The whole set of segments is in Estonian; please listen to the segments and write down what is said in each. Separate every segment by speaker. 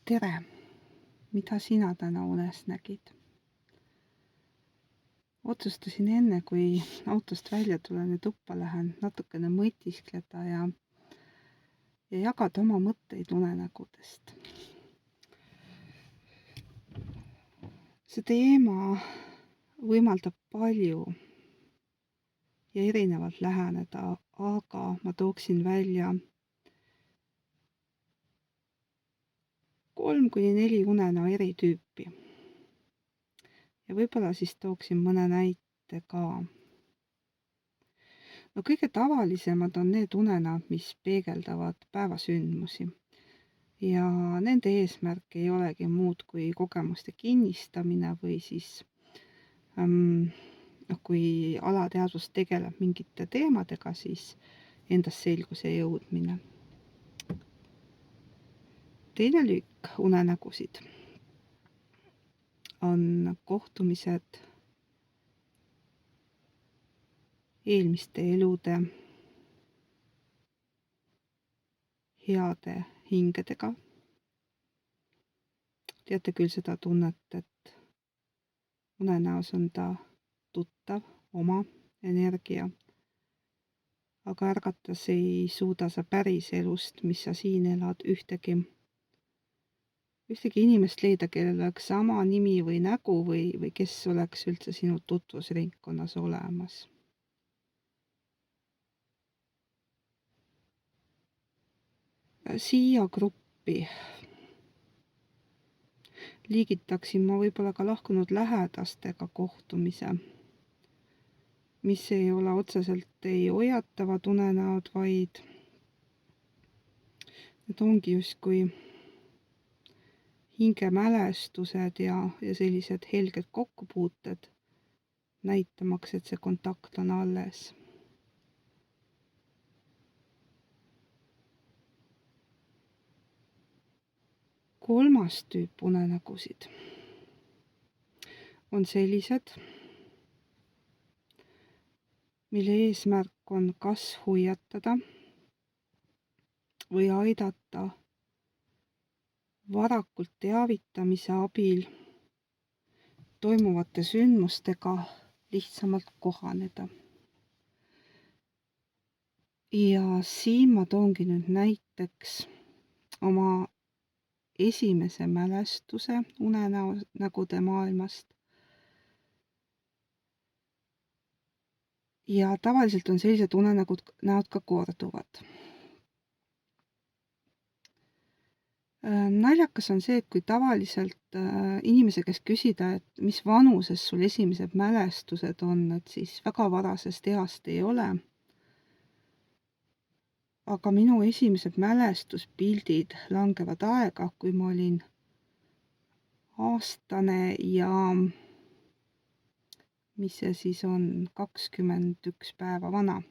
Speaker 1: Tere! Mida sina täna unes nägid? Otsustasin enne, kui autost välja tulen ja tuppa lähen, natukene mõtiskleda ja jagada oma mõtteid unenägudest. See teema võimaldab palju ja erinevalt läheneda, aga ma tooksin välja 3-4 unenäo eri tüüpi. Ja võib-olla siis tooksin mõne näite ka. No kõige tavalisemad on need unenäod, mis peegeldavad päevasündmusi. Ja nende eesmärk ei olegi muud kui kogemuste kinnistamine või siis kui alateadvus tegeleb mingite teemadega, siis endas selguse jõudmine. Teine liik unenägusid on kohtumised eelmiste elude heade hingedega. Teate küll seda tunnet, et unenäos on ta tuttav, oma energia, aga ärgates ei suuda sa päris elust, mis sa siin elad, ühtegi inimest leida, kellel oleks sama nimi või nägu või kes oleks üldse sinu tutvusringkonnas olemas. Siia gruppi liigitaksin ma võib-olla ka lahkunud lähedastega kohtumise, mis ei ole otseselt ei hoiatavad unenäod, vaid need ongi justkui hingemälestused ja sellised helged kokkupuuted, näitamaks, et see kontakt on alles. Kolmas tüüp unenägusid on sellised, mille eesmärk on kas hoiatada või aidata varakult teavitamise abil toimuvate sündmustega lihtsamalt kohaneda. Ja siin ma toongi nüüd näiteks oma esimese mälestuse unenägude maailmast. Ja tavaliselt on sellised unenäod ka korduvad. Naljakas on see, et kui tavaliselt inimese käest küsida, et mis vanuses sul esimesed mälestused on, et siis väga varasest east ei ole. Aga minu esimesed mälestuspildid langevad aega, kui ma olin aastane ja mis see siis on, 21 päeva vana.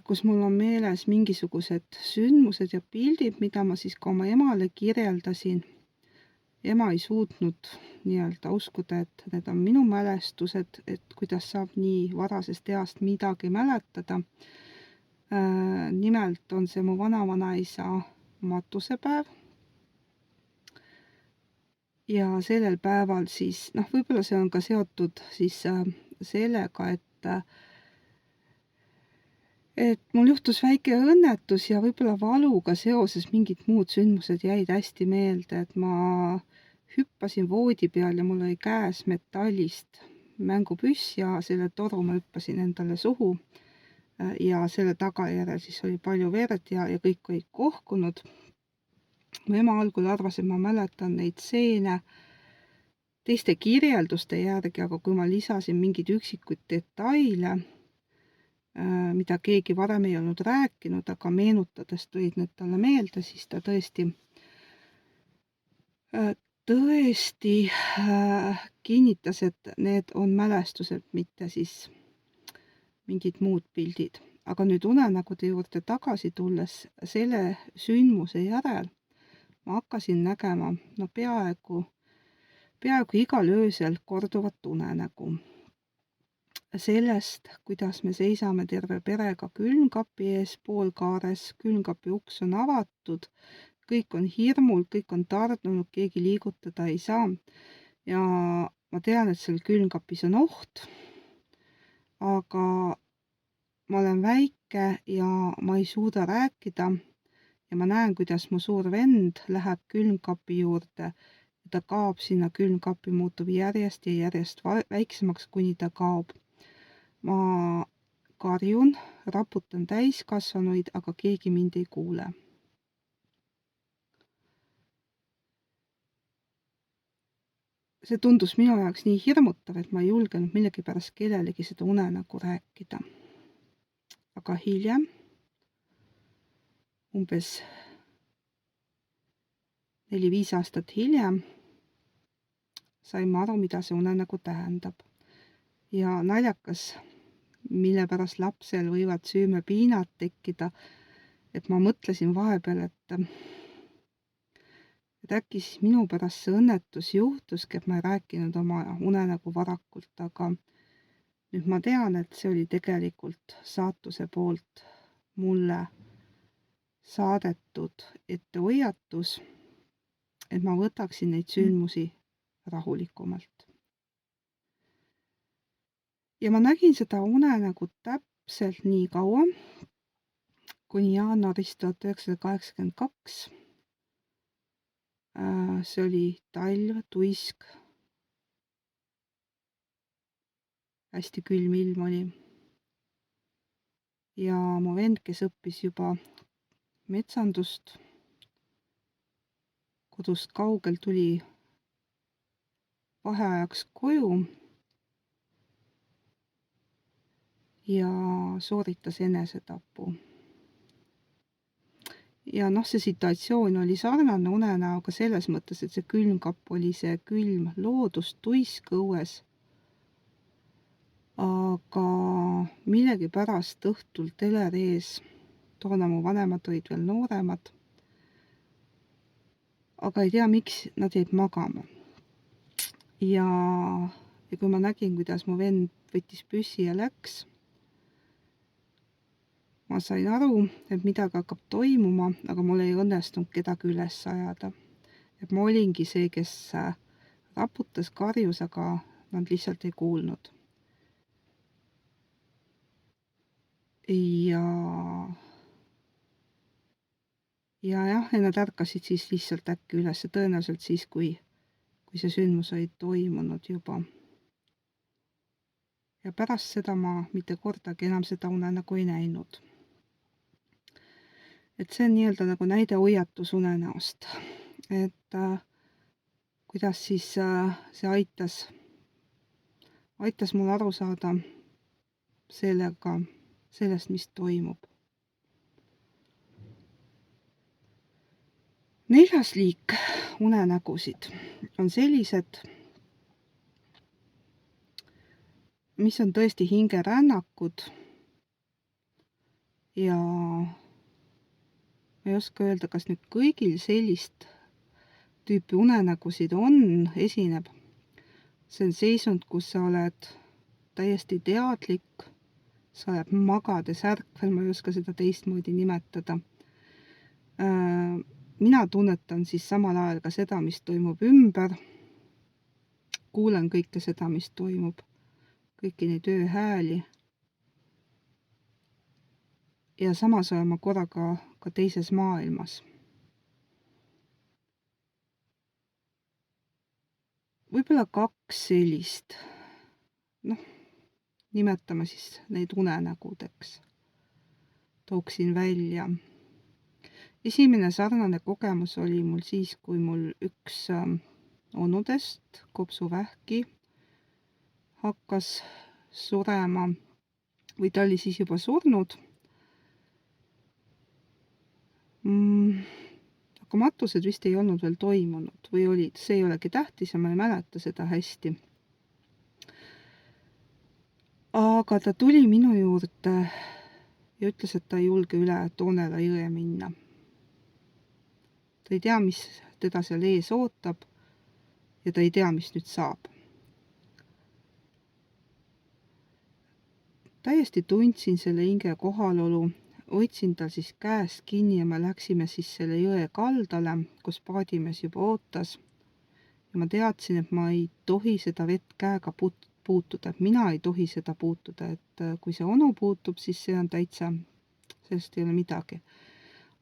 Speaker 1: Kus mul on meeles mingisugused sündmused ja pildid, mida ma siis ka oma emale kirjeldasin. Ema ei suutnud nii-öelda uskuda, et need on minu mälestused, et kuidas saab nii varasest east midagi mäletada. Nimelt on see mu vanavanaisa matusepäev. Ja sellel päeval siis, võib-olla see on ka seotud siis sellega, et mul juhtus väike õnnetus ja võib-olla valuga seoses mingid muud sündmused jäid hästi meelde, et ma hüppasin voodi peal ja mul oli käes metallist mängupüss ja selle toru ma hüppasin endale suhu ja selle tagajärjel siis oli palju verd ja kõik olid kohkunud. Mu ema algul arvas, et ma mäletan neid stseene teiste kirjelduste järgi, aga kui ma lisasin mingeid üksikuid detaile, mida keegi varem ei olnud rääkinud, aga meenutades tulid need talle meelde, siis ta tõesti kinnitas, et need on mälestused, mitte siis mingid muud pildid. Aga nüüd unenägude juurde tagasi tulles, selle sündmuse järel ma hakkasin nägema peaaegu igal öösel korduvat unenägu. sellest, kuidas me seisame terve perega külmkapi ees poolkaares, külmkapi uks on avatud, kõik on hirmul, kõik on tardunud, keegi liigutada ei saa. Ja ma tean, et seal külmkapis on oht, aga ma olen väike ja ma ei suuda rääkida ja ma näen, kuidas mu suur vend läheb külmkapi juurde ja ta kaob sinna külmkapi, muutub järjest ja järjest väiksemaks, kuni ta kaob. Ma karjun, raputan täiskasvanuid, aga keegi mind ei kuule. See tundus minu jaoks nii hirmutav, et ma ei julgenud millegipärast kellelegi seda unenägu rääkida. Aga hiljem, umbes 4-5 aastat hiljem, sain ma aru, mida see unenägu tähendab. Ja naljakas, mille pärast lapsel võivad süümepiinad tekkida, et ma mõtlesin vahepeal, et äkki siis minu pärast see õnnetus juhtuski, et ma ei rääkinud oma unenägu varakult, aga nüüd ma tean, et see oli tegelikult saatuse poolt mulle saadetud ettehoiatus, et ma võtaksin neid sündmusi rahulikumalt. Ja ma nägin seda unenägu täpselt nii kaua, kuni jaanuarist 1982. See oli talv, tuisk, hästi külm ilm oli. Ja mu vend, kes õppis juba metsandust, kodust kaugel, tuli vaheajaks koju ja sooritas enesetapu. Ja see situatsioon oli sarnane unenäoga selles mõttes, et see külmkapp oli see külm loodustuisk õues. Aga millegipärast õhtul teleri ees, toona mu vanemad olid veel nooremad, aga ei tea, miks nad jäid magama. Ja kui ma nägin, kuidas mu vend võttis püssi ja läks, ma sain aru, et midagi hakkab toimuma, aga mul ei õnnestunud kedagi üles ajada. Et ma olingi see, kes raputas, karjus, aga nad lihtsalt ei kuulnud. Ja nad ärkasid siis lihtsalt äkki üles, tõenäoliselt siis, kui see sündmus oli toimunud juba. Ja pärast seda ma mitte kordagi enam seda unenägu ei näinud. Et see on nii-öelda nagu näide hoiatusunenäost, et kuidas siis see aitas mul aru saada sellest, mis toimub. 4. liik unenägusid on sellised, mis on tõesti hingerännakud ja ma ei oska öelda, kas nüüd kõigil sellist tüüpi unenägusid esineb. See on seisund, kus sa oled täiesti teadlik, sa oled magades ärkvel, ma ei oska seda teistmoodi nimetada. Mina tunnetan siis samal ajal ka seda, mis toimub ümber. Kuulen kõike seda, mis toimub, kõiki neid ööhääli. Ja samas olen ma korraga ka teises maailmas. Võib-olla 2 sellist, nimetame siis neid unenägudeks, tooksin välja. Esimene sarnane kogemus oli mul siis, kui mul üks onudest kopsuvähki hakkas surema või ta oli siis juba surnud. Aga matused vist ei olnud veel toimunud või olid, see ei olegi tähtis ja ma ei mäleta seda hästi. Aga ta tuli minu juurde ja ütles, et ta ei julge üle Toonela jõe minna. Ta ei tea, mis teda seal ees ootab ja ta ei tea, mis nüüd saab. täiesti tundsin selle hinge kohalolu, hoidsin tal siis käest kinni ja me läksime siis selle jõe kaldale, kus paadimees juba ootas. Ja ma teadsin, et ma ei tohi seda vett käega puutuda, et mina ei tohi seda puutuda, et kui see onu puutub, siis see on täitsa, sellest ei ole midagi.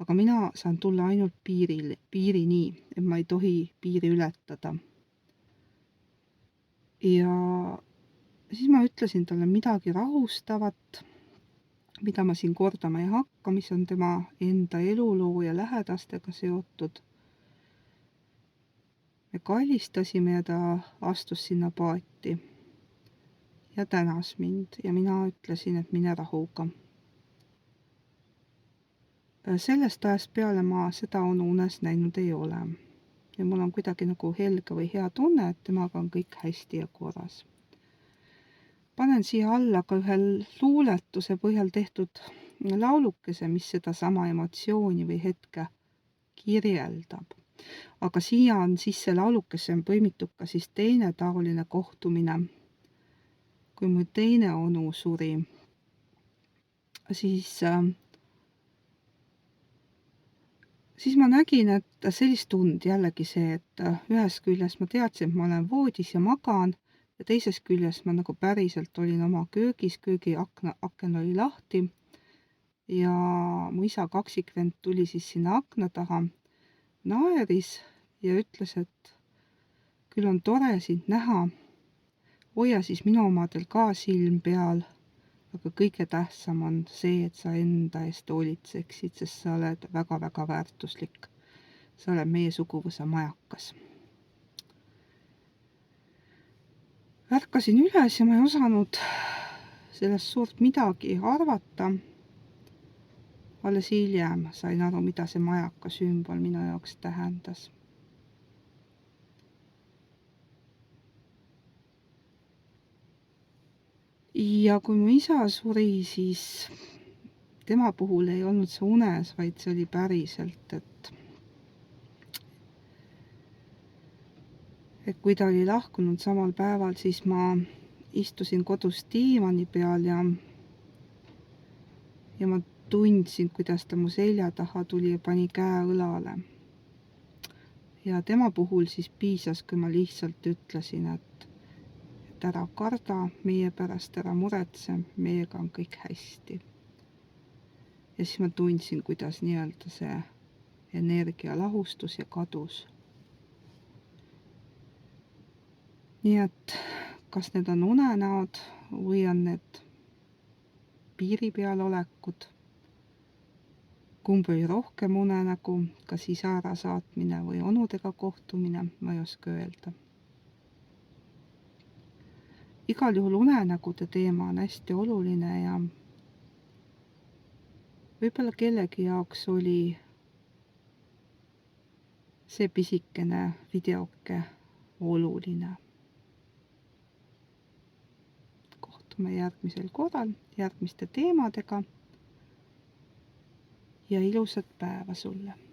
Speaker 1: Aga mina saan tulla ainult piirini, et ma ei tohi piiri ületada. Ja siis ma ütlesin talle midagi rahustavat, mida ma siin kordama ei hakka, mis on tema enda eluloo ja lähedastega seotud. Me kallistasime ja ta astus sinna paati ja tänas mind ja mina ütlesin, et mine rahuga. Sellest ajast peale ma seda onu unes näinud ei ole. Ja mul on kuidagi nagu helge või hea tunne, et temaga on kõik hästi ja korras. Panen siia alla ka ühe luuletuse põhjal tehtud laulukese, mis seda sama emotsiooni või hetke kirjeldab. Aga siia on sisse laulukesse põimitud ka siis teine taoline kohtumine. Kui mu teine onu suri, siis ma nägin, et sellist tund jällegi see, et ühest küljest ma teadsin, et ma olen voodis ja magan ja teisest küljest ma nagu päriselt olin oma köögis, köögi aken oli lahti ja mu isa kaksikvend tuli siis sinna akna taha, naeris ja ütles, et küll on tore sind näha, hoia siis minu omadel ka silm peal, aga kõige tähtsam on see, et sa enda eest hoolitseksid, sest sa oled väga-väga väärtuslik. Sa oled meie suguvõsa majakas. Ärkasin üles ja ma ei osanud sellest suurt midagi arvata. Alles hiljem sain aru, mida see majaka sümbol minu jaoks tähendas. Ja kui mu isa suri, siis tema puhul ei olnud see unes, vaid see oli päriselt, et kui ta oli lahkunud samal päeval, siis ma istusin kodus diivani peal ja ma tundsin, kuidas ta mu selja taha tuli ja pani käe õlale. Ja tema puhul siis piisas, kui ma lihtsalt ütlesin, et ära karda meie pärast, ära muretse, meiega on kõik hästi. Ja siis ma tundsin, kuidas nii-öelda see energia lahustus ja kadus. Nii et kas need on unenäod või on need piiri peal olekud? Kumb oli rohkem unenägu, kas isa ära saatmine või onudega kohtumine, ma ei oska öelda. Igal juhul unenägude teema on hästi oluline ja võib-olla kellegi jaoks oli see pisikene videoke oluline. Kohtume järgmisel korral järgmiste teemadega ja ilusat päeva sulle!